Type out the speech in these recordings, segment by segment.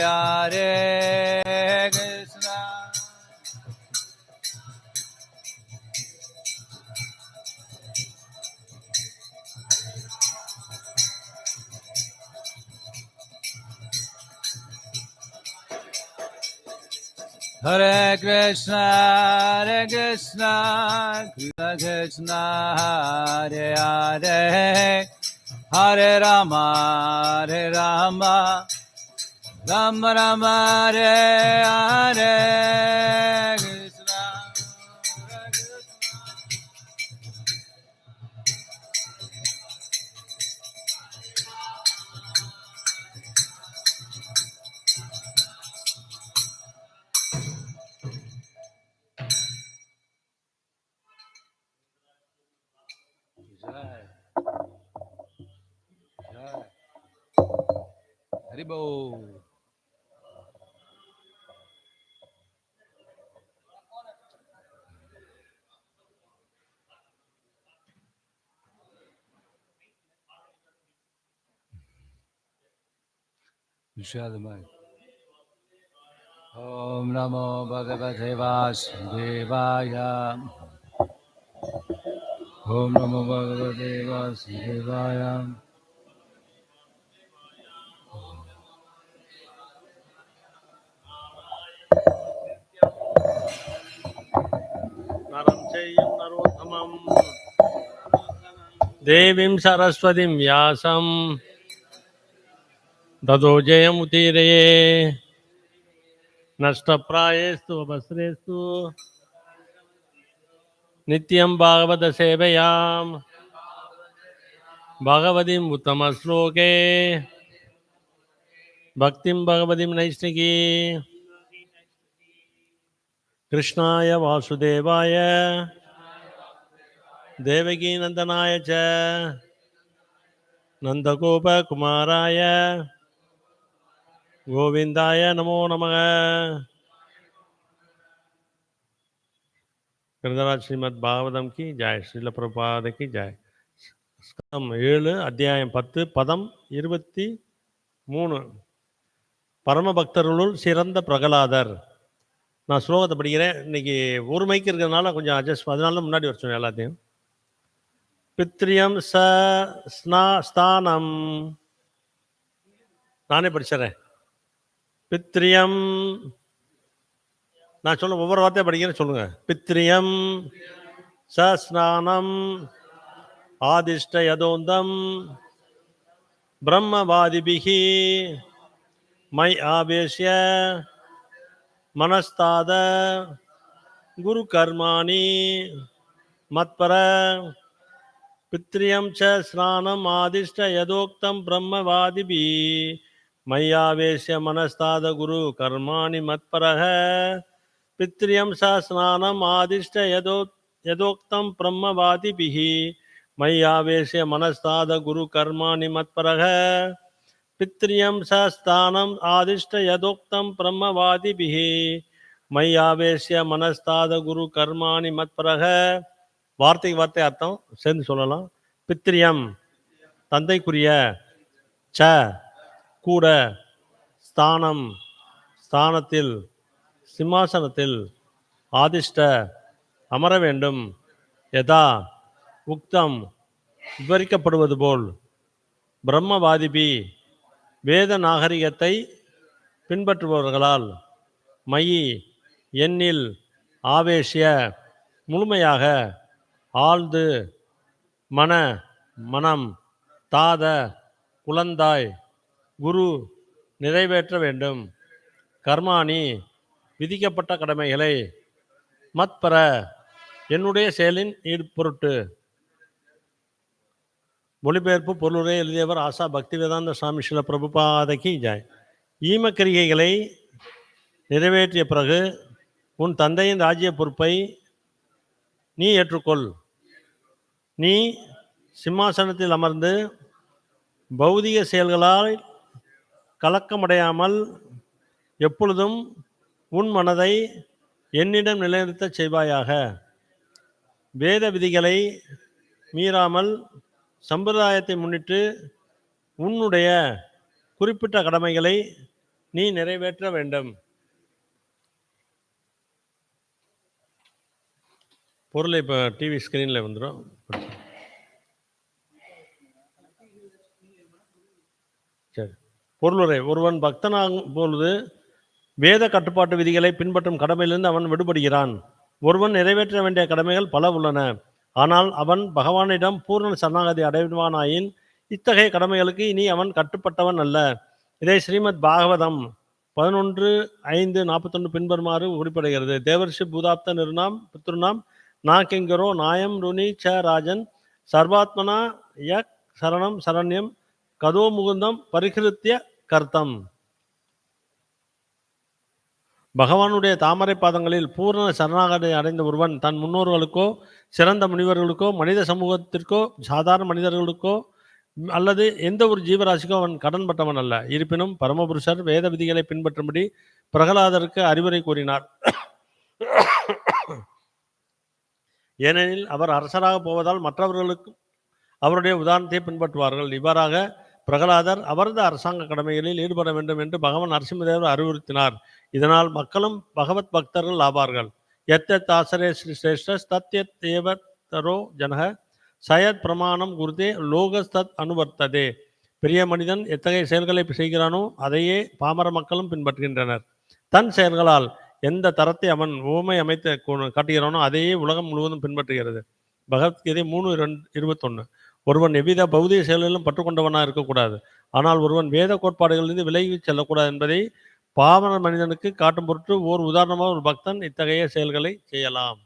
Hare Krishna. Hare Krishna, Hare Krishna, Krishna Krishna, Hare Hare, Hare Rama, Hare Rama, Rama Rama, Hare Hare, Krishna, Hare Haribo. Om Namo Bhagavate Vasudevaya. Om Namo Bhagavate Vasudevaya. Devim Saraswatim Vyasam Tado Jayamutiraye Nashtaprayestu Abhasrestu Nityam Bhagavata Sevayam Bhagavatim Uttamasloke Bhaktim Bhagavatim Naishniki Krishnaya Vasudevaya Devaki Nandanaya Cha Nandagopa Kumaraya Govindaya Namo Namaha. Śrīmad-Bhāgavatam ki jai, Śrīla Prabhupada ki jai. ஸ்கந்தம் 7 அத்தியாயம் 10 பதம் 23. பரமபக்தர்களுள் சிறந்த பிரகலாதர். நான் ஸ்லோகத்தை படிக்கிறேன். இன்னைக்கு ஒரு மைக்கு இருக்கிறதுனால கொஞ்சம் அட்ஜஸ்ட், அதனால தான் முன்னாடி வர சொன்னேன் எல்லாத்தையும். பித்ரியம் ஸ்தானம், நானே படிச்சிடறேன். பித்ரியம், நான் சொல்ல ஒவ்வொரு வார்த்தையை படிக்கிறேன், சொல்லுங்க. பித்ரியம் ஸ்நானம் ஆதிஷ்ட யதோந்தம் பிரம்மவாதிபிஹி மை ஆவேஷ்ய மனஸ்தாத குரு கர்மாணி மத்பர. பித்ரியம் ச ஸ்நானம் ஆதிஷ்ட யதோக்தம் பிரம்மவாதிபி மையாவேஷ்ய மனஸ்தாத குரு கர்மாணி மத்பரஹ. பித்ரியம் ச ஸ்நானம் ஆதிஷ்ட யதோக்தம் பிரம்மவாதிபிஹி மையாவேஷ்ய மனஸ்தாத குரு கர்மாணி மத்பரஹ. பித்ரியம் ச ஸ்தானம் ஆதிஷ்ட யதோக்தம் பிரம்மவாதிபிஹி மையாவேஷ்ய மனஸ்தாத குரு கர்மாணி மத்பரஹ. வார்த்தைக்கு வார்த்தை அர்த்தம் சேர்ந்து சொல்லலாம். பித்ரியம் தந்தைக்குரிய, ச கூட, ஸ்தானம் ஸ்தானத்தில், சிம்மாசனத்தில், ஆதிஷ்ட அமர வேண்டும், யதா உக்தம் விவரிக்கப்படுவது போல், பிரம்மவாதிபி வேத நாகரிகத்தை பின்பற்றுபவர்களால், மயி எண்ணில், ஆவேஷ்ய முழுமையாக, ஆழ்ந்து, மனம், தாத குழந்தாய், குரு நிறைவேற்ற வேண்டும், கர்மாணி விதிக்கப்பட்ட கடமைகளை, மத்பர என்னுடைய செயலின் பொருட்டு. மொழிபெயர்ப்பு பொருளுரை எழுதியவர் ஆசா பக்திவேதாந்த சுவாமி ஸ்ரீல பிரபுபாதகி ஜாய். ஈமக்கிரிகைகளை நிறைவேற்றிய பிறகு உன் தந்தையின் ராஜ்ய பொறுப்பை நீ ஏற்றுக்கொள். நீ சிம்மாசனத்தில் அமர்ந்து பௌதிக செயல்களால் கலக்கமடையாமல் எப்பொழுதும் உன் மனதை என்னிடம் நிலைநிறுத்தச் செய்வாயாக. வேத விதிகளை மீறாமல் சம்பிரதாயத்தை முன்னிட்டு உன்னுடைய குறிப்பிட்ட கடமைகளை நீ நிறைவேற்ற வேண்டும். பொருளை இப்போ டிவி ஸ்க்ரீனில் வந்துடும். சரி. பொருளுரை. ஒருவன் பக்தனாகும் பொழுது வேத கட்டுப்பாட்டு விதிகளை பின்பற்றும் கடமையிலிருந்து அவன் விடுபடுகிறான். ஒருவன் நிறைவேற்ற வேண்டிய கடமைகள் பல உள்ளன. ஆனால் அவன் பகவானிடம் பூர்ண சரணாகதி அடைவானாயின் இத்தகைய கடமைகளுக்கு இனி அவன் கட்டுப்பட்டவன் அல்ல. இதை ஸ்ரீமத்-பாகவதம் 11:5-41 பின்வருமாறு குறிப்பிடுகிறது. தேவர்ஷி பூதாப்த நிருணாம் பித்ருணாம் நாகெங்கரோ நாயம் ருணி ச ராஜன் சர்வாத்மனா யக் சரணம் சரண்யம் கதோ முகுந்தம் பரிகிருத்திய கர்த்தம். பகவானுடைய தாமரை பாதங்களில் பூர்ண சரணாகதி அடைந்த ஒருவன் தன் முன்னோர்களுக்கோ சிறந்த முனிவர்களுக்கோ மனித சமூகத்திற்கோ சாதாரண மனிதர்களுக்கோ அல்லது எந்த ஒரு ஜீவராசிக்கோ அவன் கடன்பட்டவன் அல்ல. இருப்பினும் பரமபுருஷர் வேத விதிகளை பின்பற்றும்படி பிரகலாதருக்கு அறிவுரை கூறினார். ஏனெனில் அவர் அரசராக போவதால் மற்றவர்களுக்கு அவருடைய உதாரணத்தை பின்பற்றுவார்கள். இவ்வாறாக பிரகலாதர் அவரது அரசாங்க கடமைகளில் ஈடுபட வேண்டும் என்று பகவான் நரசிம்மதேவர் அறிவுறுத்தினார். இதனால் மக்களும் பகவத் பக்தர்கள் ஆவார்கள். எத்தத் ஆசரே ஸ்ரீ சிரேஷ்டஸ் தத்யத் தேவதரோ ஜனக சயத் பிரமாணம் குருதே லோகஸ்தத் அனுவர்த்ததே. பெரிய மனிதன் எத்தகைய செயல்களை செய்கிறானோ அதையே பாமர மக்களும் பின்பற்றுகின்றனர். தன் செயல்களால் எந்த தரத்தை அவன் உவமை அமைத்து காட்டுகிறானோ அதையே உலகம் முழுவதும் பின்பற்றுகிறது. பகவத்கீதை 3:21. ஒருவன் எவ்வித பௌதிக செயல்களிலும் பற்றுக்கொண்டவனாக இருக்கக்கூடாது. ஆனால் ஒருவன் வேத கோட்பாடுகளிலிருந்து விலகி செல்லக்கூடாது என்பதை பாமர மனிதனுக்கு காட்டும் பொருட்டு ஓர் உதாரணமாக ஒரு பக்தன் இத்தகைய செயல்களை செய்யலாம்.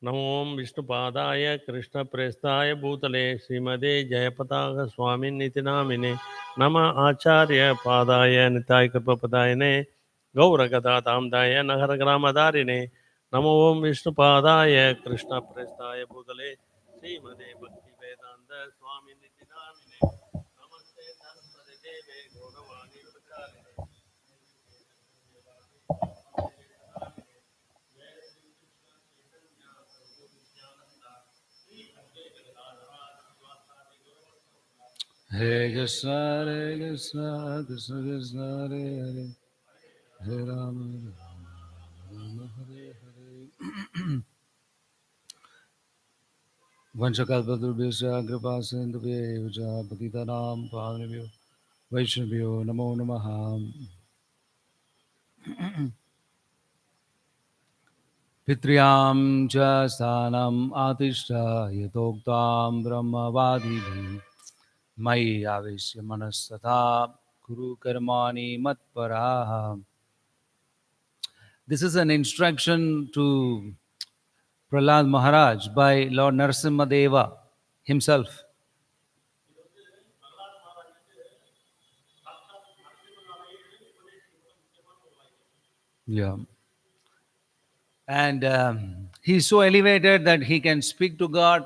நமோம் விஷ்ணு பாதாய கிருஷ்ண பிரேஸ்தாய பூதலே ஸ்ரீமதே ஜெயபதாக சுவாமின் நிதி நாமினே நம ஆச்சாரிய பாதாய நிதாய கிருபதாயனே கௌரகதா தாம்தாய நகர கிராமதாரினே நமோம் விஷ்ணு பாதாய கிருஷ்ண பிரேஸ்தாய பூதலே ஸ்ரீமதே பக்தி வேதாந்த சுவாமி நிதி நாமினே நமஸ்தே சரஸ்வதி தேவே கௌரவாணி பிரச்சாரிணே Hare Krishna, Krishna Krishna, Hare Hare, Hare Rama, Rama Hare Hare. Vanchakalpatarubhyasya kripa sindhubhyev cha patitanam pavanebhyo Vaishnavyo namo namaha. Pitriyam cha sthanam atishta yatoktam brahmavadibhi Mai avishya manasthatha kuru karmani matparaha. This is an instruction to Prahlad Maharaj by Lord Narasimha himself. Yeah. And he's so elevated that he can speak to God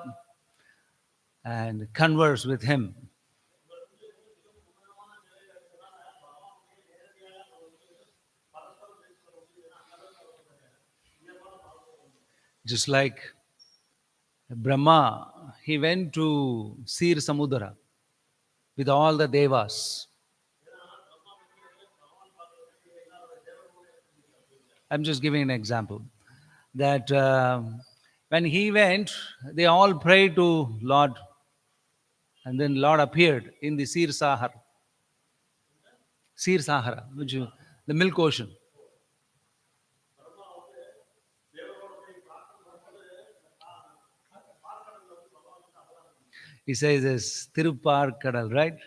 and converse with him. Just like Brahma, he went to Sir Samudra with all the devas. I'm just giving an example. That when he went, they all prayed to Lord, and then Lord appeared in the Sir Sahara, which is the milk ocean. He says this Tirupar-Kadal, right?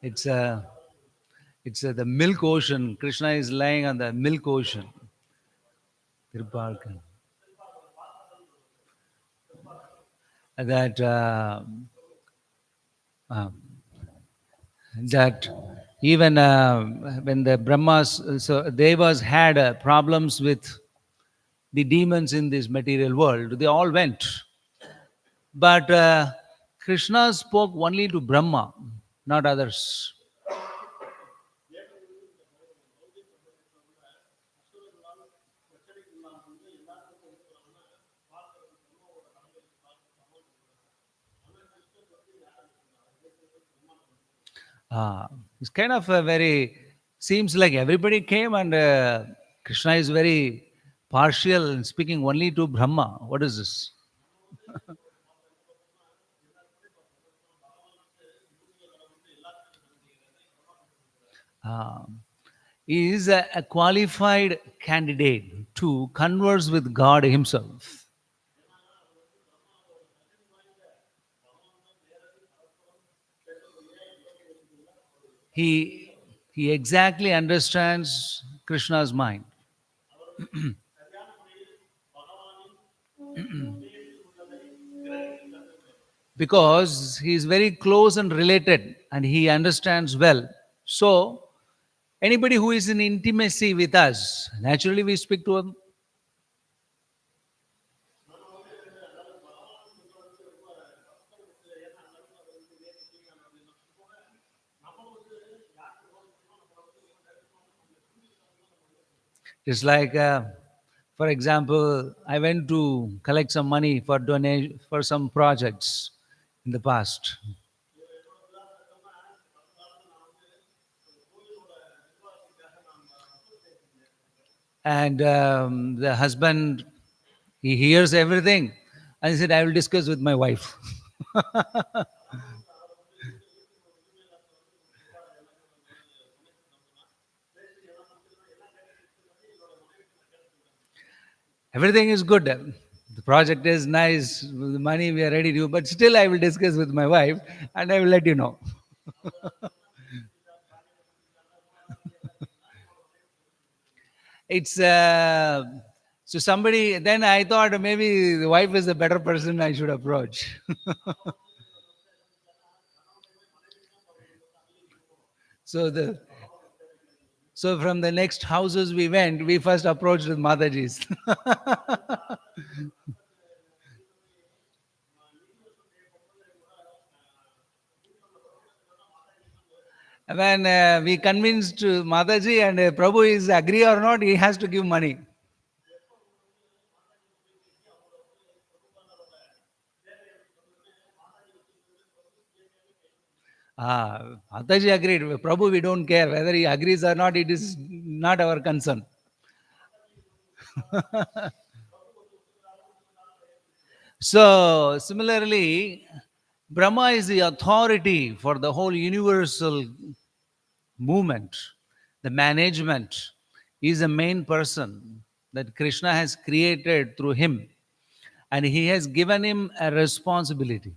It's the milk ocean. Krishna is lying on the milk ocean. Tirupar-Kadal. That even when the Brahmas, so Devas had problems with the demons in this material world, they all went. But Krishna spoke only to Brahma, not others. It's kind of a very, seems like everybody came and Krishna is very partial and speaking only to Brahma. What is this? Um, he is a qualified candidate to converse with God Himself. He he exactly understands Krishna's mind because he is very close and related and he understands well. So anybody who is in intimacy with us, naturally we speak to him. It's like, for example, I went to collect some money for donation for some projects in the past, and the husband he hears everything, and he said, "I will discuss with my wife." Everything is good. The project is nice. The money we are ready to, but still, I will discuss with my wife, and I will let you know. It's so somebody. Then I thought maybe the wife is a better person I should approach. so the so from the next houses we went, we first approached with Mataji's. When we convinced Mataji and Prabhu is agree or not, he has to give money. Mataji agreed. Prabhu, we don't care whether he agrees or not. It is not our concern. So similarly, Brahma is the authority for the whole universal movement. The management is the main person that Krishna has created through him, and he has given him a responsibility.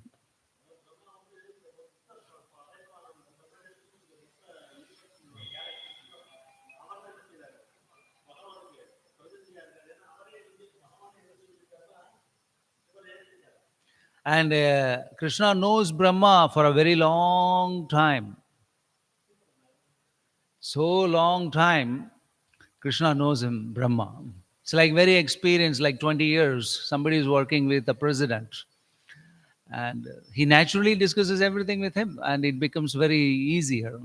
And Krishna knows Brahma for a very long time. So long time, Krishna knows him, Brahma. It's like very experienced, like 20 years. Somebody is working with the president, and he naturally discusses everything with him, and it becomes very easier.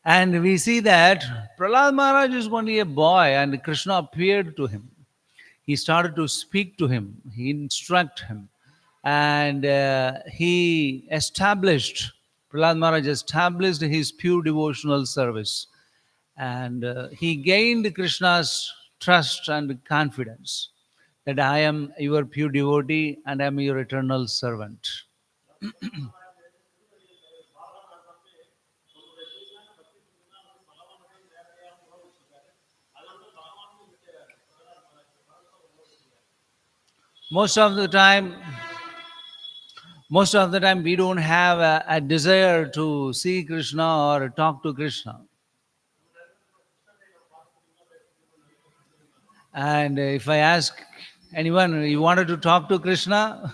And we see that Prahlad Maharaj is only a boy, and Krishna appeared to him. He started to speak to him, he instructed him, and he established, Prahlad Maharaj established his pure devotional service. And he gained Krishna's trust and confidence that I am your pure devotee and I am your eternal servant. Most of the time, most of the time we don't have a desire to see Krishna or talk to Krishna. And if I ask anyone, you wanted to talk to Krishna?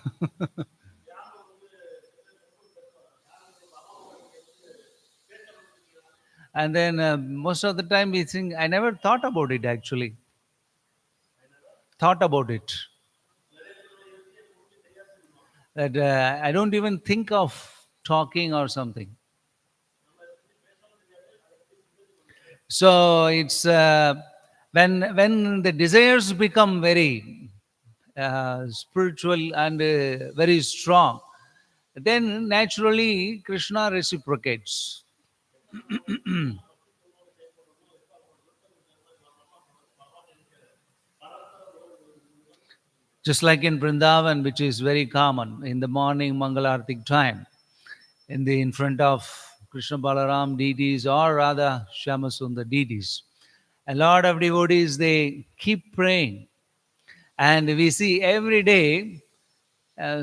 And then most of the time we think, I never thought about it actually. Thought about it. That I don't even think of talking or something. So it's when the desires become very spiritual and very strong, then naturally Krishna reciprocates. Just like in Vrindavan, which is very common in the morning Mangalartik time, in front of Krishna Balaram deities or rather Shyamasundar deities. A lot of devotees, they keep praying. And we see every day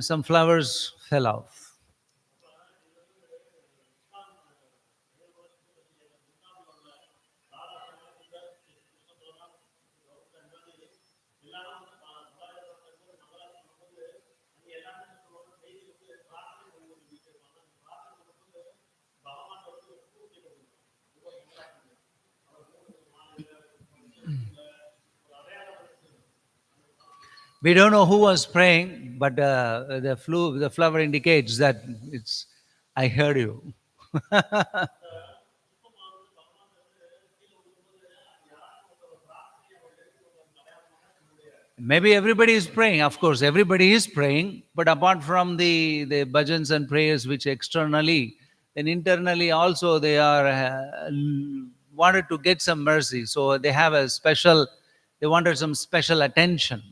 some flowers fell off. We don't know who was praying, but the flower indicates that it's, I heard you. Maybe everybody is praying. Of course, everybody is praying. But apart from the bhajans and prayers, which externally, then internally also they are wanted to get some mercy. So they have a special, they wanted some special attention.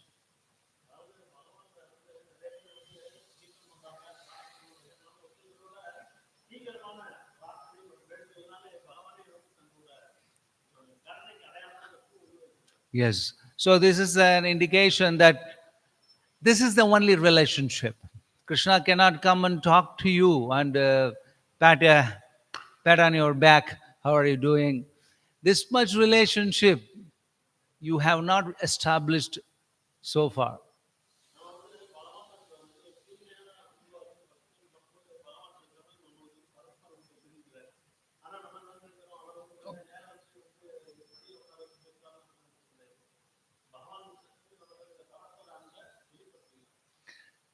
Yes. So this is an indication that this is the only relationship. Krishna cannot come and talk to you and pat, pat on your back. How are you doing? This much relationship you have not established so far.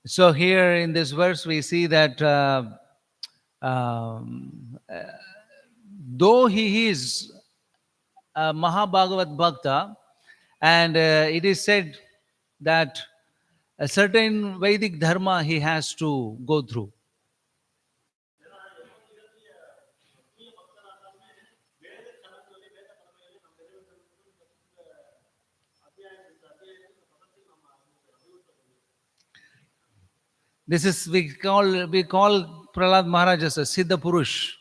So here in this verse, we see that um, though he is a Mahabhagavat Bhakta, and it is said that a certain Vedic dharma he has to go through. This is we call Prahlad Maharaj as a Siddha Purush,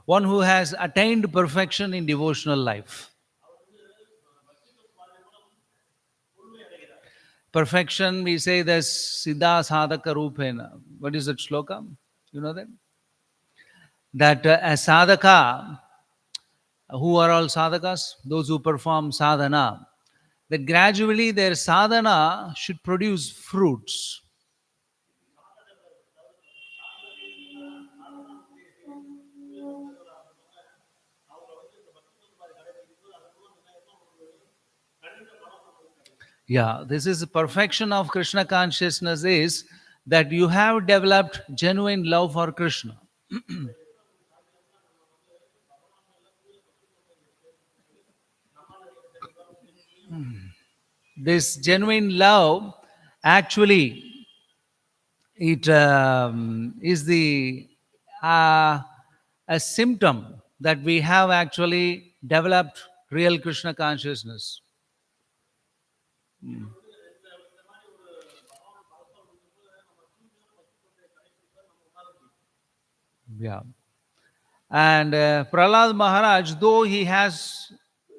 one who has attained perfection in devotional life. Perfection, we say this Siddha Sadhaka Rupena. What is that shloka? You know that? That a sadhaka, who are all sadhakas? Those who perform sadhana. That gradually their sadhana should produce fruits. Yeah, this is the perfection of Krishna consciousness is that you have developed genuine love for Krishna. This genuine love actually it is the uh, a symptom that we have actually developed real Krishna consciousness. Yeah. And Prahlad Maharaj, though he has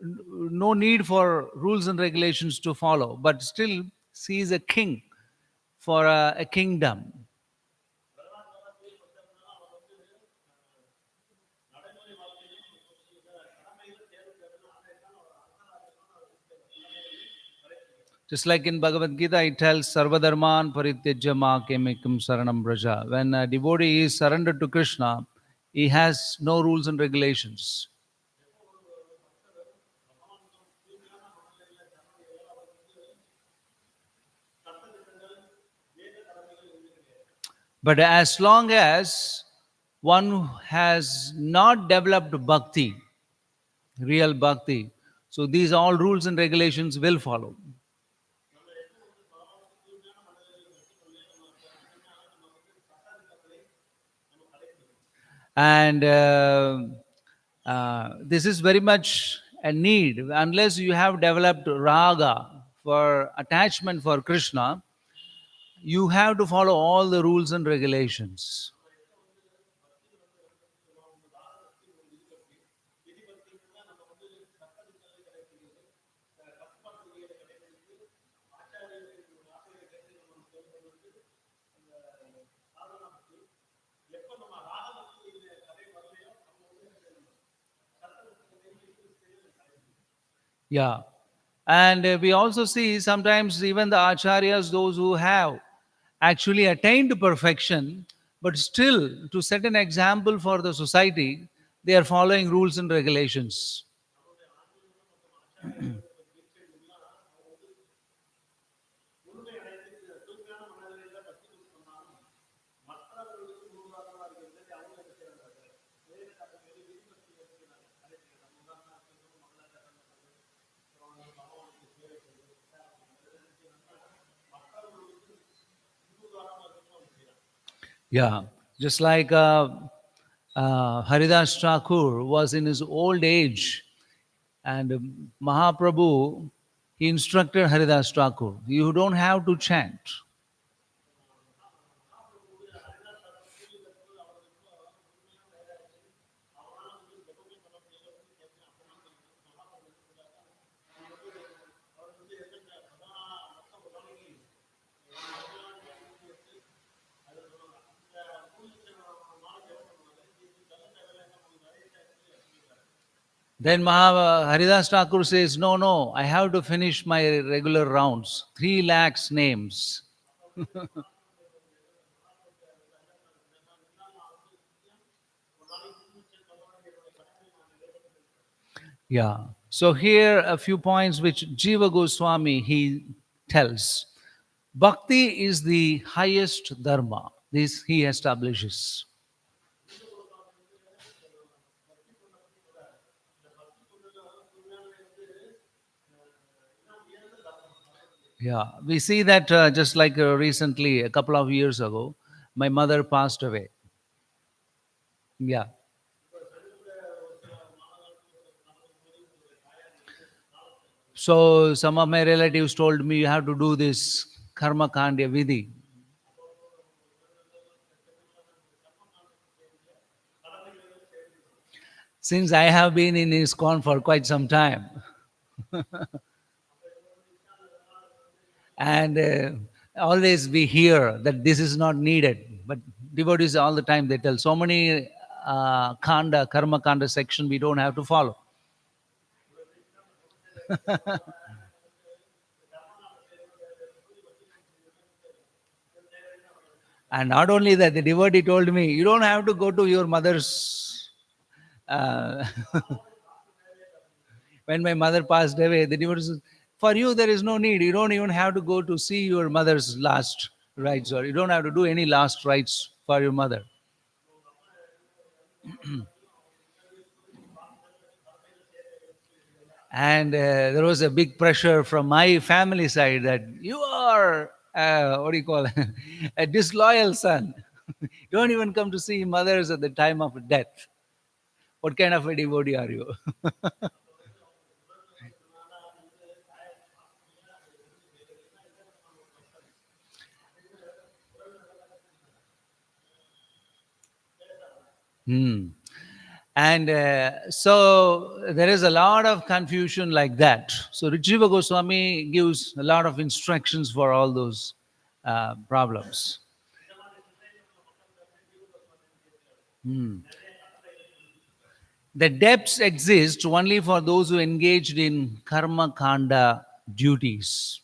no need for rules and regulations to follow, but still he is a king for a kingdom. Just like in Bhagavad Gita, it tells Sarvadharman Parityajya Ma Kemekam Saranam Braja. When a devotee is surrendered to Krishna, he has no rules and regulations. But as long as one has not developed bhakti, real bhakti, so these all rules and regulations will follow. And this is very much a need. Unless you have developed raga for attachment for Krishna, you have to follow all the rules and regulations. Yeah. And we also see sometimes even the acharyas, those who have actually attained perfection, but still to set an example for the society, they are following rules and regulations. Yeah. Just like Haridas Thakur was in his old age, and Mahaprabhu, he instructed Haridas Thakur, you don't have to chant. Then Haridas Thakur says, no, no, I have to finish my regular rounds. 3 lakhs names. Yeah. So here a few points which Jiva Goswami he tells. Bhakti is the highest dharma. This he establishes. Yeah, we see that just like recently, a couple of years ago, my mother passed away. Yeah. So some of my relatives told me you have to do this karma kandya vidhi. Since I have been in ISKCON for quite some time, and always we hear that this is not needed, but devotees all the time they tell so many kanda, karma kanda section we don't have to follow. And not only that, the devotee told me, you don't have to go to your mother's. Uh, when my mother passed away, the devotee says, for you, there is no need. You don't even have to go to see your mother's last rites, or you don't have to do any last rites for your mother. And there was a big pressure from my family side that you are, what do you call it, a disloyal son. Don't even come to see mothers at the time of death. What kind of a devotee are you? Hmm. And so there is a lot of confusion like that. So Richiva Goswami gives a lot of instructions for all those problems. Hmm. The depths exist only for those who engaged in karma kanda duties.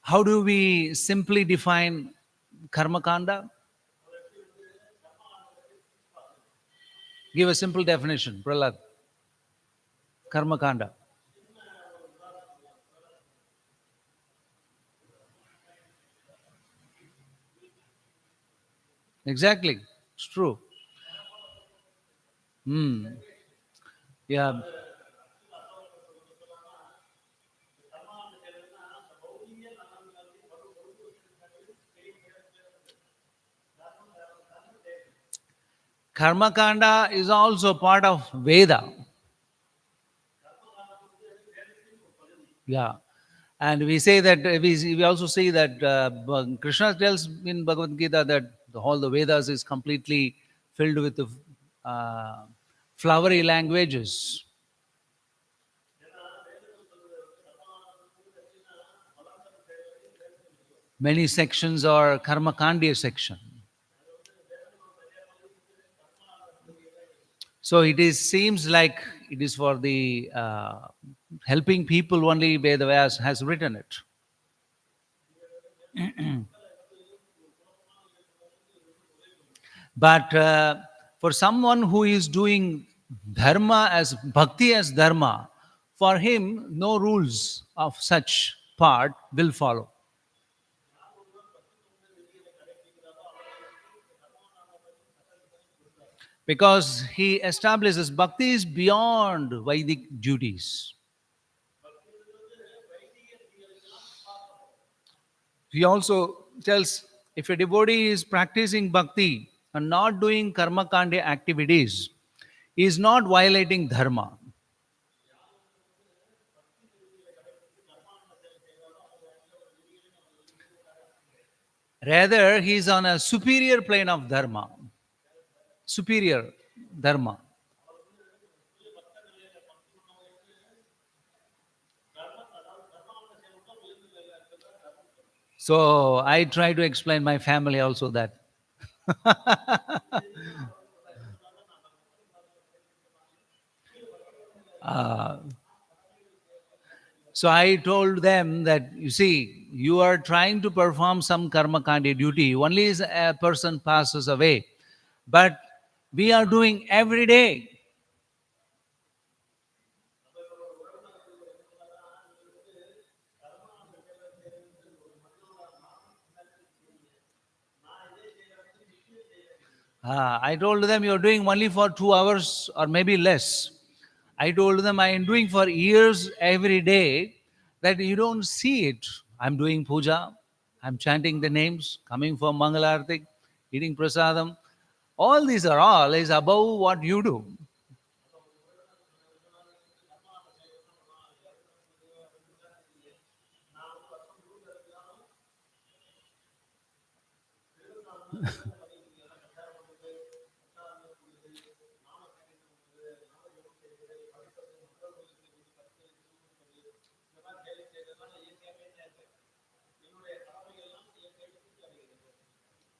How do we simply define karma kanda? Give a simple definition, Prahlad. Karma kanda. Exactly. It's true. Hmm. Yeah. Karma Kanda is also part of Veda. Yeah. And we say that, we also see that Krishna tells in Bhagavad Gita that all the Vedas is completely filled with the uh, flowery languages. Many sections are Karma Kandiya section. So it is seems like it is for the helping people only. Vedas has written it. But for someone who is doing dharma as bhakti as dharma, for him no rules of such part will follow, because he establishes bhakti is beyond Vedic duties. He also tells, if a devotee is practicing bhakti and not doing karma kanda activities, he is not violating dharma. Rather, he is on a superior plane of dharma. Superior dharma. So I try to explain my family also that. So I told them that, you see, you are trying to perform some karma kandi duty. Only as a person passes away. But we are doing every day. I told them you're doing only for 2 hours or maybe less. I told them I am doing for years every day, that you don't see it. I'm doing puja, I'm chanting the names, coming for Mangalartik, eating prasadam. All these are all is above what you do.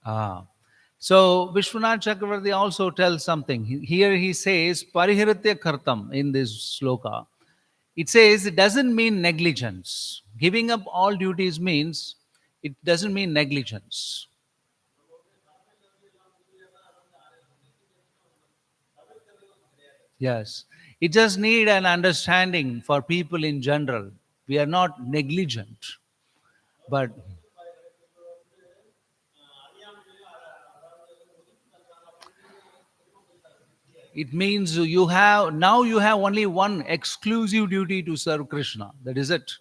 Ah. So Vishwanath Chakravarti also tells something. Here he says Pariharitya Kartam in this sloka. It says it doesn't mean negligence. Giving up all duties means it doesn't mean negligence. Yes. It just need an understanding for people in general. We are not negligent, but it means you have only one exclusive duty to serve Krishna. That is it.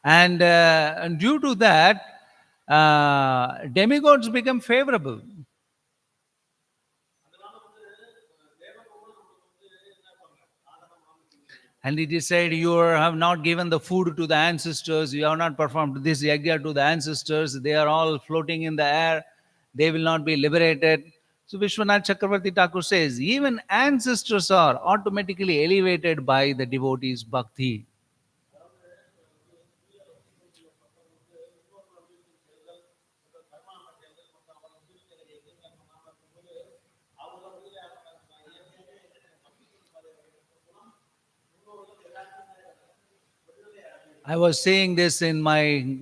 And due to that, demigods become favorable. And it is said, have not given the food to the ancestors, you have not performed this yajna to the ancestors, they are all floating in the air, they will not be liberated. So Vishwanath Chakravarti Thakur says, even ancestors are automatically elevated by the devotees' bhakti. I was saying this in my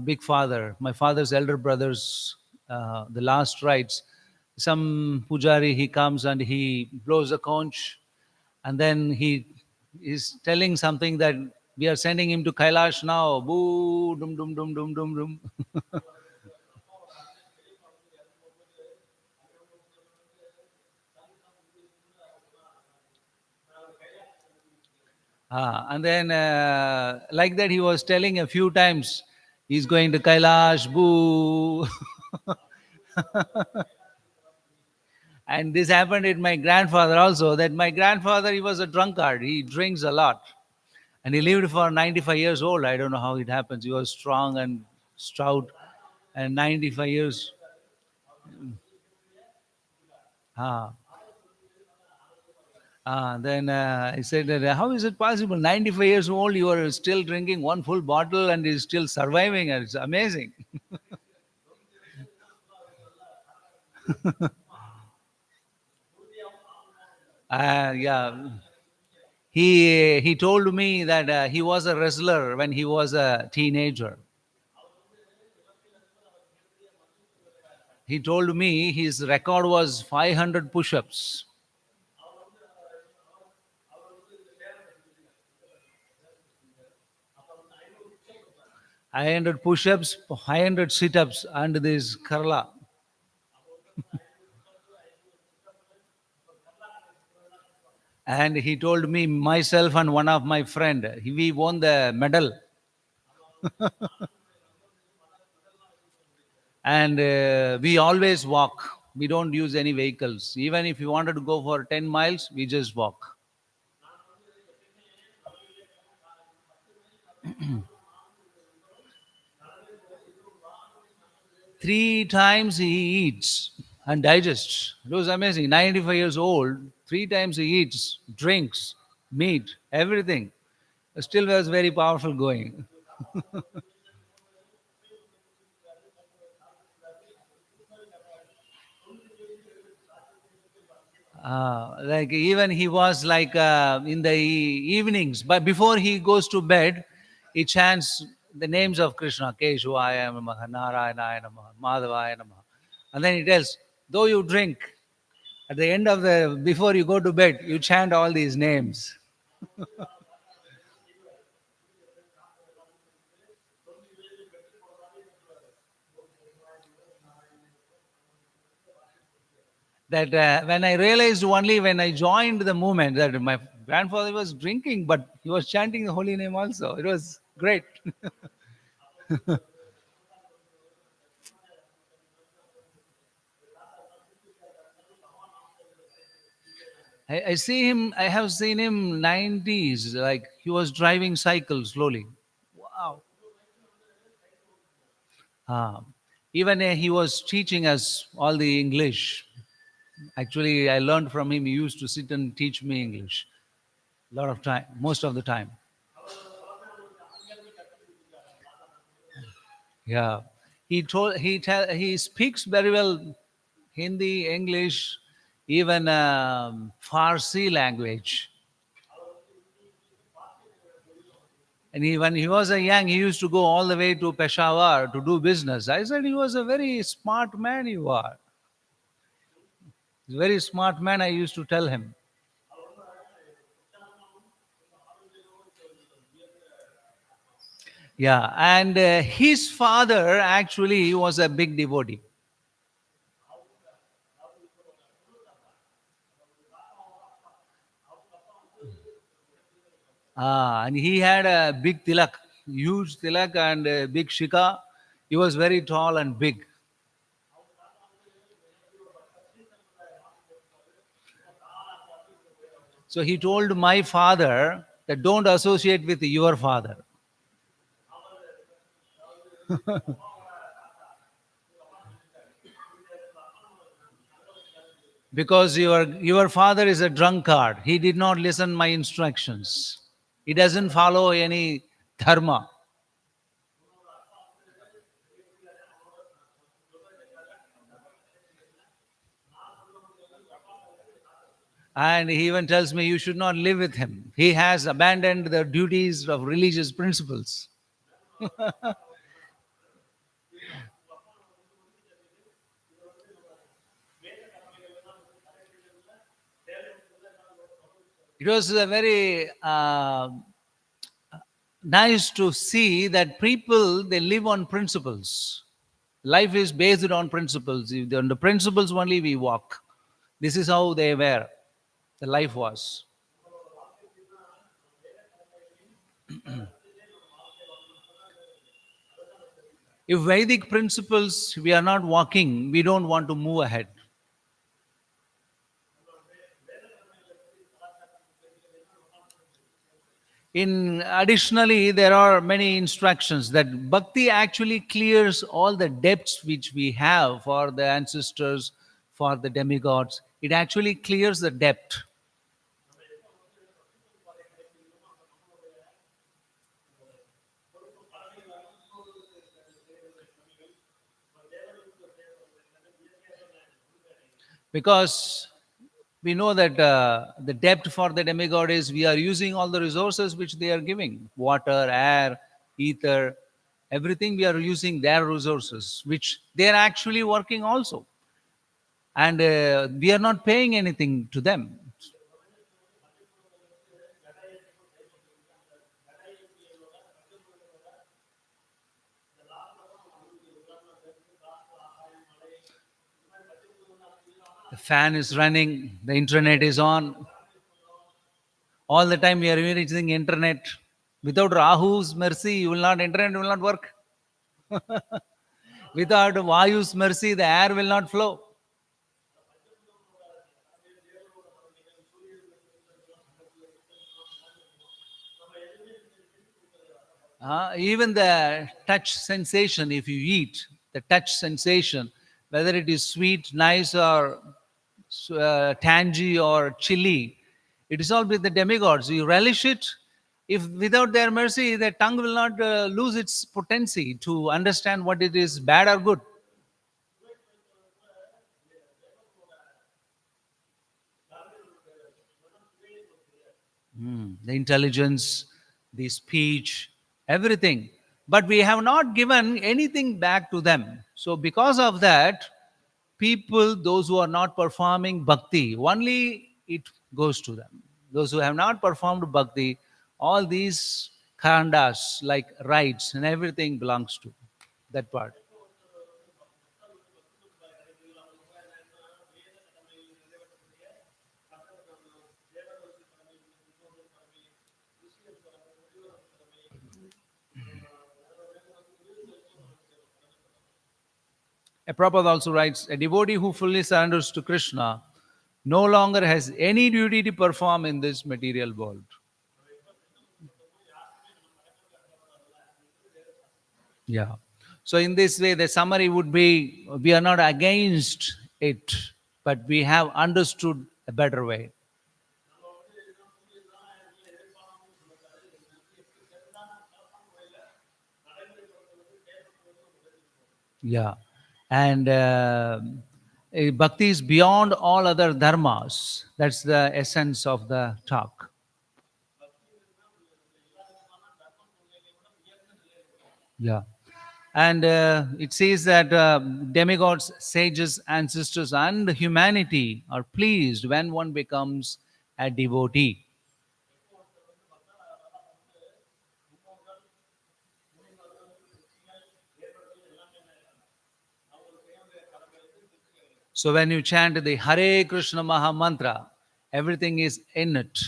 big father, my father's elder brothers, the last rites. Some pujari, he comes and he blows a conch, and then he is telling something that we are sending him to Kailash now. Boo, dum dum dum dum dum dum. And then, like that, he was telling a few times. He's going to Kailash, boo. And this happened with my grandfather also, that my grandfather, he was a drunkard. He drinks a lot. And he lived for 95 years old. I don't know how it happens. He was strong and stout and 95 years. Ah, then I said, that, how is it possible? 95 years old, you are still drinking one full bottle and is still surviving. It's amazing. Yeah. He told me that he was a wrestler when he was a teenager. He told me his record was 500 push-ups. 500 push-ups, 500 sit-ups, and this Kerala. And he told me, myself and one of my friend, we won the medal. And we always walk. We don't use any vehicles. Even if we wanted to go for 10 miles, we just walk. Three times he eats and digests. It was amazing. 95 years old, three times he eats, drinks, meat, everything. Still was very powerful going. Like even he was like in the evenings, but before he goes to bed, he chants the names of Krishna, Keshuvaya Namaha, Narayana Namaha, Madhavaya Namaha. And then he tells, though you drink, at the end of the, before you go to bed, you chant all these names. That when I realized only when I joined the movement that my grandfather was drinking, but he was chanting the holy name also. It was great. I see him, I have seen him 90s, like he was driving cycle slowly. Wow. Ah. Even he was teaching us all the English. Actually, I learned from him. He used to sit and teach me English a lot of time, most of the time. Yeah. He speaks very well Hindi, English, even Farsi language. And when he was a young, he used to go all the way to Peshawar to do business. I said he was a very smart man. You are. He's a very smart man. I used to tell him. Yeah, and his father actually was a big devotee. And he had a big tilak, huge tilak, and a big shika. He was very tall and big. So he told my father that don't associate with your father because your father is a drunkard. He did not listen my instructions. He doesn't follow any dharma. And he even tells me you should not live with him. He has abandoned the duties of religious principles. It was a very nice to see that people they live on principles. Life is based on principles. On the principles only we walk. This is how they were. The life was. If Vedic principles we are not walking, we don't want to move ahead. In additionally, there are many instructions that bhakti actually clears all the debts which we have for the ancestors, for the demigods. It actually clears the debt. Because we know that the debt for the demigod is we are using all the resources which they are giving, water, air, ether, everything. We are using their resources which they are actually working also, and we are not paying anything to them. The fan is running, the internet is on, all the time we are using internet. Without Rahu's mercy, you will not internet will not work. Without Vayu's mercy, the air will not flow. Even the touch sensation, if you eat, the touch sensation, whether it is sweet, nice, or tangy or chili, it is all with the demigods. You relish it. If without their mercy, the tongue will not lose its potency to understand what it is, bad or good. The intelligence, the speech, everything. But we have not given anything back to them. So, because of that, people, those who are not performing bhakti, only it goes to them. Those who have not performed bhakti, all these khandas, like rights and everything, belongs to that part. Prabhupada also writes, a devotee who fully surrenders to Krishna no longer has any duty to perform in this material world. Yeah. So, in this way, the summary would be we are not against it, but we have understood a better way. Yeah. And bhakti is beyond all other dharmas. That's the essence of the talk. Yeah. And it says that demigods, sages, ancestors, and humanity are pleased when one becomes a devotee. So when you chant the Hare Krishna Maha Mantra, everything is in it.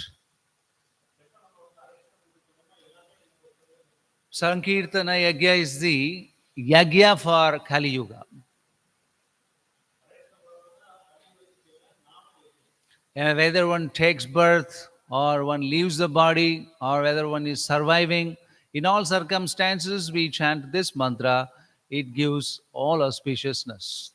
Sankirtana Yagya is the Yagya for Kali Yuga. And whether one takes birth or one leaves the body or whether one is surviving, in all circumstances we chant this mantra, it gives all auspiciousness.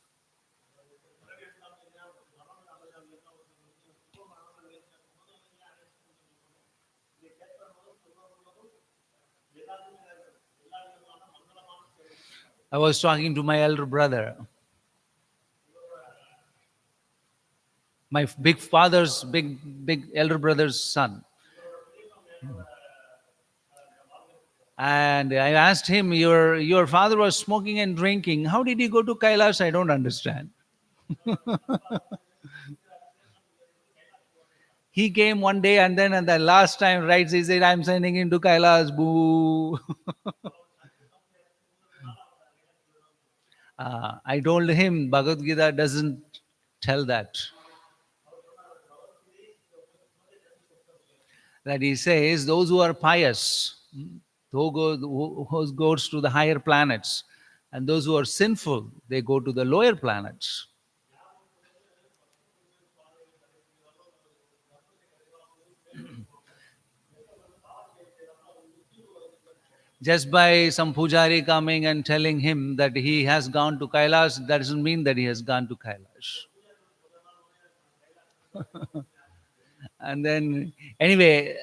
I was talking to my elder brother, my big father's big elder brother's son. And I asked him, your father was smoking and drinking. How did he go to Kailash? I don't understand. He came one day and then at the last time, right, he said, I'm sending him to Kailash. Boo. I told him Bhagavad Gita doesn't tell that. That he says those who are pious, who goes to the higher planets, And those who are sinful, they go to the lower planets. Just by some pujari coming and telling him that he has gone to Kailash, that doesn't mean that he has gone to Kailash. And then, anyway,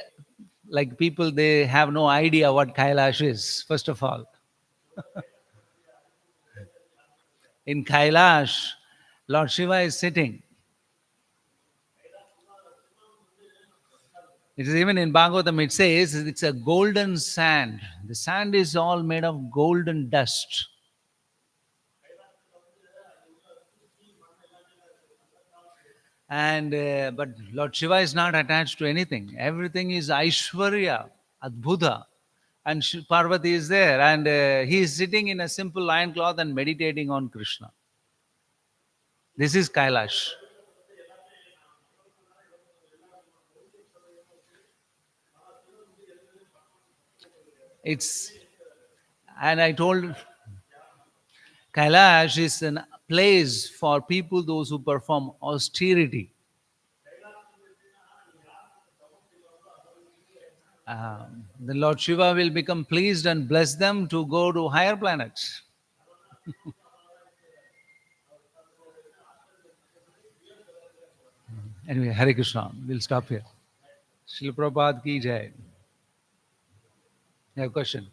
like people, they have no idea what Kailash is, first of all. In Kailash, Lord Shiva is sitting. It is even in Bhagavatam, it says it's a golden sand. The sand is all made of golden dust. And but Lord Shiva is not attached to anything. Everything is Aishwarya, Adbhuta. And Parvati is there, and he is sitting in a simple lion cloth and meditating on Krishna. This is Kailash. It's, and I told Kailash is a place for people, those who perform austerity. The Lord Shiva will become pleased and bless them to go to higher planets. Anyway, Hare Krishna. We'll stop here. Srila Prabhupada ki jai. You have a question?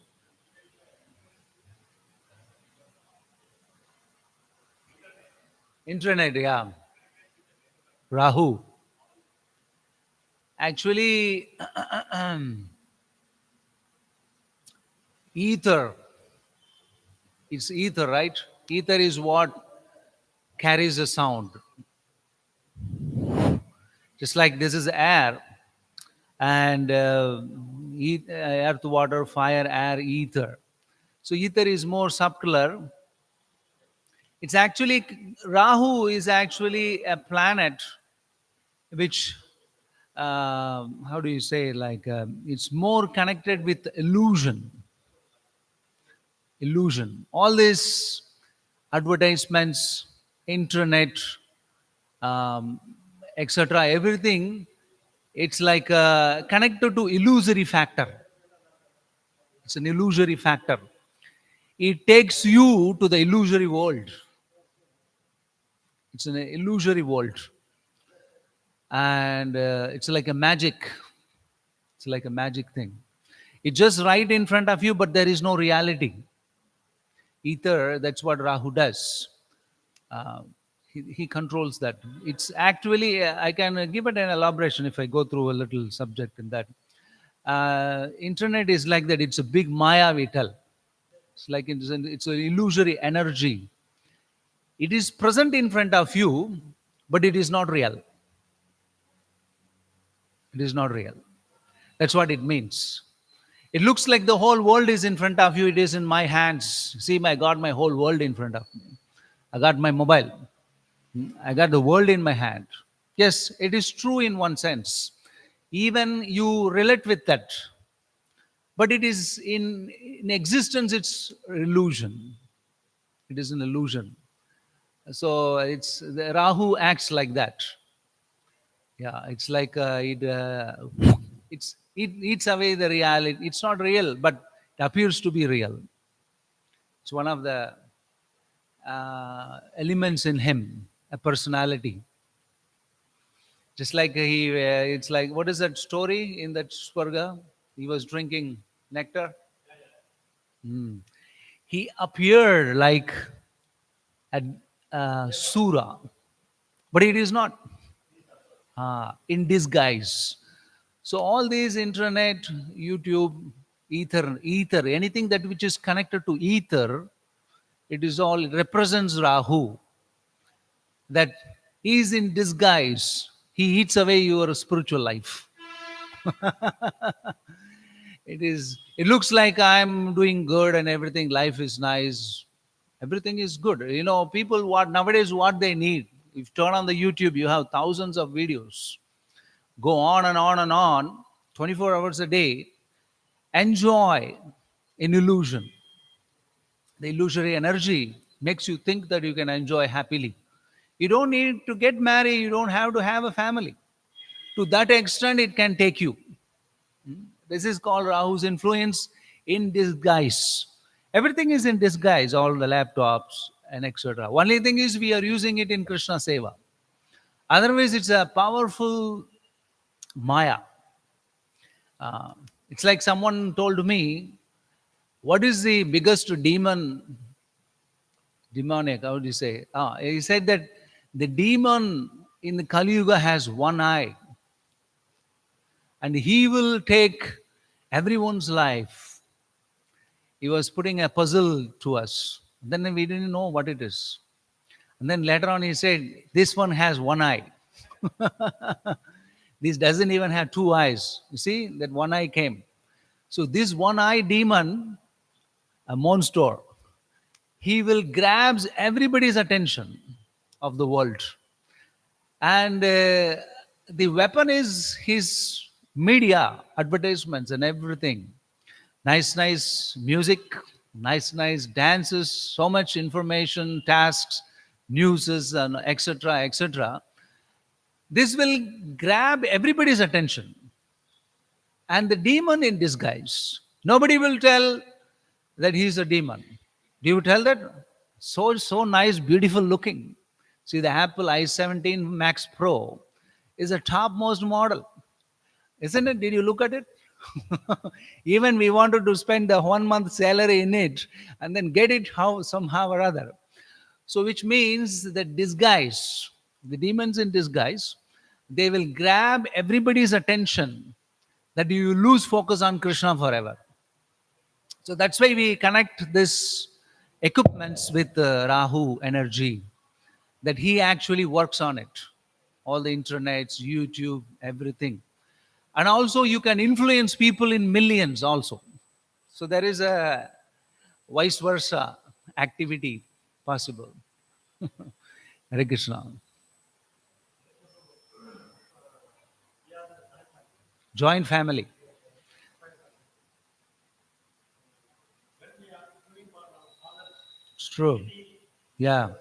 Internet, yeah. Rahu. Actually, ether. It's ether, right? Ether is what carries the sound. Just like this is air, and earth, water, fire, air, ether. So ether is more subtler. It's actually, Rahu is actually a planet which, how do you say, like it's more connected with illusion. Illusion. All these advertisements, internet, um, etc., everything, it's like connected to illusory factor. It's an illusory factor. It takes you to the illusory world. It's an illusory world. And it's like a magic. It's like a magic thing. It's just right in front of you, but there is no reality. Ether, that's what Rahu does. Uh, he controls that. It's actually, I can give it an elaboration if I go through a little subject in that. Internet is like that. It's a big Maya, we tell. It's like it's an illusory energy. It is present in front of you, but it is not real. It is not real. That's what it means. It looks like the whole world is in front of you. It is in my hands. See, I got my whole world in front of me. I got my mobile. I got the world in my hand. Yes, it is true in one sense. Even you relate with that. But it is in existence, it's illusion. It is an illusion. So it's the Rahu acts like that. Yeah, it's like it eats away the reality. It's not real, but it appears to be real. It's one of the elements in him, a personality. Just like it's like, what is that story in that Swarga? He was drinking nectar. Hmm. He appeared like a Sura, but it is not, in disguise. So all these internet, YouTube, ether, anything that which is connected to ether, it is all, it represents Rahu. That is in disguise. He eats away your spiritual life. It looks like I'm doing good and everything, life is nice, everything is good. People, what nowadays, what they need, if you turn on the YouTube, you have thousands of videos, go on and on and on, 24 hours a day, enjoy in illusion. The illusory energy makes you think that you can enjoy happily. You don't need to get married, you don't have to have a family. To that extent, it can take you. This is called Rahu's influence in disguise. Everything is in disguise, all the laptops and etc. Only thing is we are using it in Krishna Seva. Otherwise, it's a powerful Maya. Uh, it's like someone told me, what is the biggest demonic, how do you say? He said that the demon in the Kali Yuga has one eye and he will take everyone's life. He was putting a puzzle to us. Then we didn't know what it is. And then later on he said, this one has one eye. This doesn't even have two eyes. You see, that one eye came. So this one eye demon, a monster, he will grabs everybody's attention of the world. And the weapon is his media, advertisements and everything. Nice music, nice dances, so much information, tasks, newses, and etc., etc. This will grab everybody's attention. And the demon in disguise. Nobody will tell that he is a demon. Do you tell that? So nice, beautiful looking. See, the Apple i17 Max Pro is a topmost model, isn't it? Did you look at it? Even we wanted to spend the 1 month salary in it and then get it somehow or other. So, which means that disguise, the demons in disguise, they will grab everybody's attention that you lose focus on Krishna forever. So that's why we connect this equipments with Rahu energy, that he actually works on it. All the internets, YouTube, everything. And also you can influence people in millions also. So there is a vice versa activity possible. Hare Krishna. Joint family. It's true. Yeah.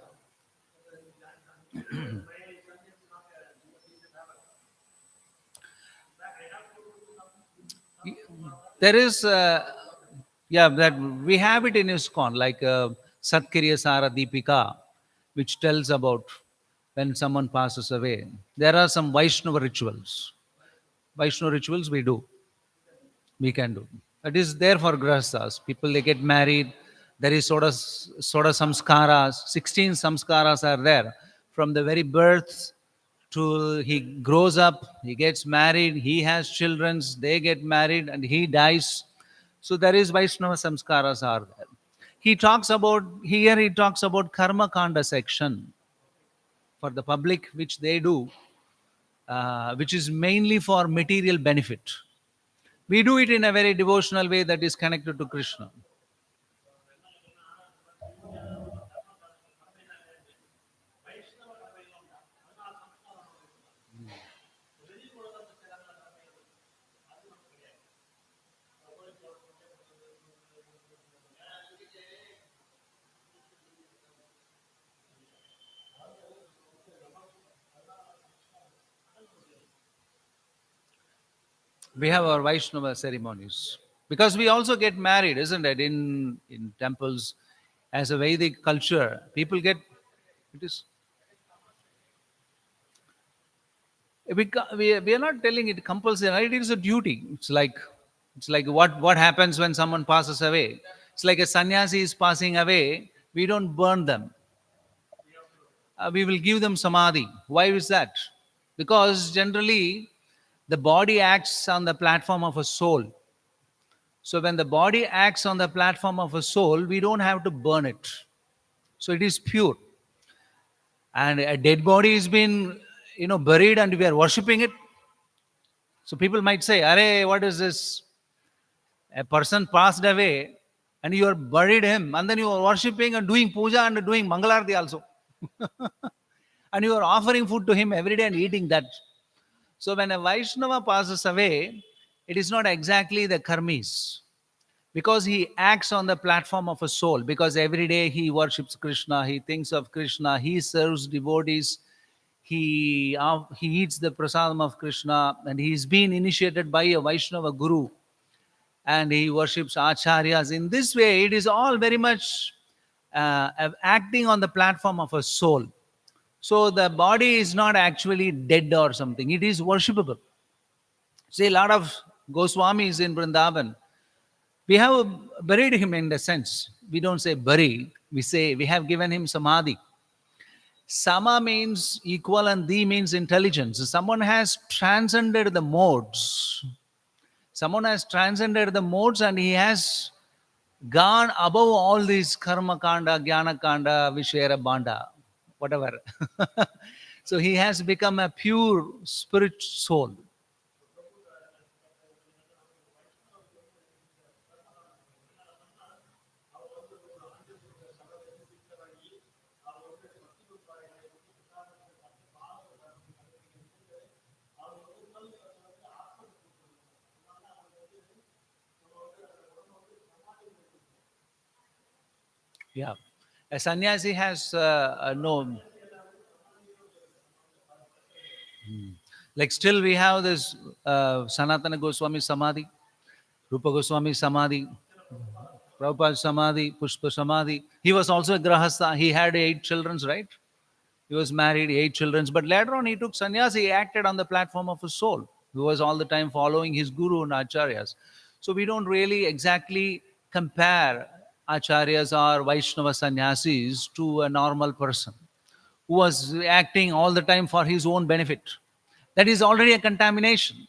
There is, yeah, that we have it in ISKCON, like Satkirya Sara Deepika, which tells about when someone passes away. There are some Vaishnava rituals. Vaishnava rituals we can do. It is there for grahasthas. People, they get married. There is sort of samskaras. 16 samskaras are there. From the very birth to he grows up, he gets married, he has children, they get married, and he dies. So there is Vaishnava samskaras are there. He talks about karma kanda section for the public, which they do, which is mainly for material benefit. We do it in a very devotional way that is connected to Krishna. We have our Vaishnava ceremonies because we also get married, isn't it? In temples, as a Vedic culture, people get it is. We are not telling it compulsory. Right? It is a duty. It's like what happens when someone passes away. It's like a sannyasi is passing away. We don't burn them. We will give them samadhi. Why is that? Because generally the body acts on the platform of a soul. So when the body acts on the platform of a soul, we don't have to burn it. So it is pure. And a dead body is been, buried and we are worshipping it. So people might say, "Arey, what is this? A person passed away and you are buried him and then you are worshipping and doing puja and doing mangalarti also." And you are offering food to him every day and eating that. So when a Vaishnava passes away, it is not exactly the karmis. because he acts on the platform of a soul, because every day he worships Krishna, he thinks of Krishna, he serves devotees, he eats the prasadam of Krishna, and he's been initiated by a Vaishnava guru, and he worships acharyas. In this way, it is all very much acting on the platform of a soul. So the body is not actually dead or something, it is worshipable. See, a lot of Goswamis in Vrindavan, we have buried him in the sense. We don't say bury, we say we have given him samadhi. Sama means equal and di means intelligence. Someone has transcended the modes. Someone has transcended the modes and he has gone above all these karma kanda, jnana kanda, vishera banda, whatever. So he has become a pure spirit soul. Yeah. A sannyasi has no, like still we have this Sanatana Goswami Samadhi, Rupa Goswami Samadhi, Prabhupada Samadhi, Pushpa Samadhi. He was also a Grahastha. He had 8 children, right? He was married, 8 children. But later on, he took sannyas. He acted on the platform of his soul. He was all the time following his guru and acharyas. So we don't really exactly compare acharyas or Vaishnava sannyasis to a normal person who was acting all the time for his own benefit. That is already a contamination.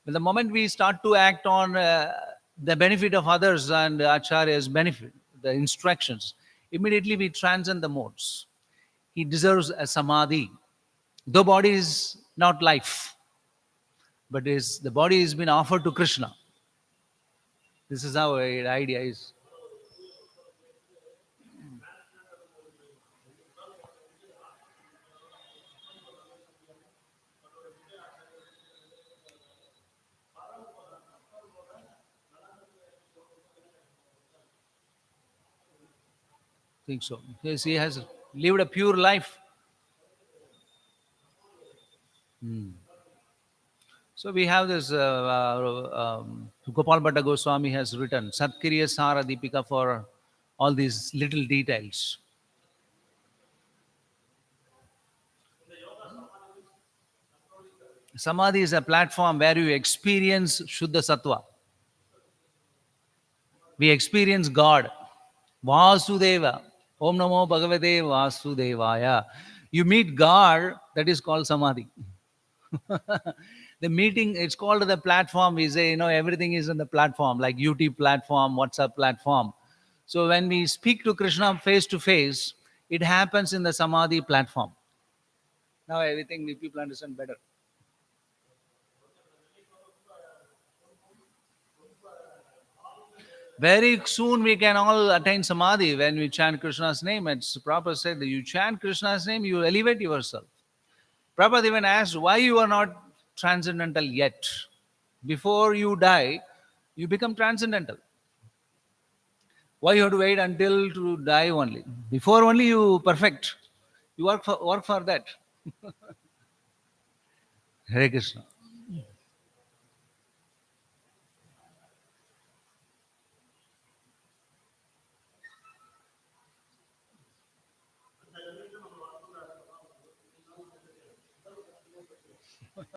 But the moment we start to act on the benefit of others and acharya's benefit, the instructions, immediately we transcend the modes. He deserves a samadhi. The body is not life, but is the body has been offered to Krishna. This is how the idea is. I think so. Yes, he has lived a pure life. So we have this Gopal Bhatta Goswami has written Satkiriya Sara Deepika for all these little details. Samadhi is a platform where you experience Shuddha Sattva. We experience God. Vasudeva. Om Namo Bhagavate Vasudevaya. You meet God, that is called Samadhi. The meeting, it's called the platform. We say, everything is on the platform, like YouTube platform, WhatsApp platform. So when we speak to Krishna face to face, it happens in the Samadhi platform. Now everything people understand better. Very soon we can all attain Samadhi when we chant Krishna's name. It's Prabhupada said that you chant Krishna's name, you elevate yourself. Prabhupada even asked why you are not transcendental yet. Before you die, you become transcendental. Why you have to wait until to die only? Before only you perfect. You work for that. Hare Krishna.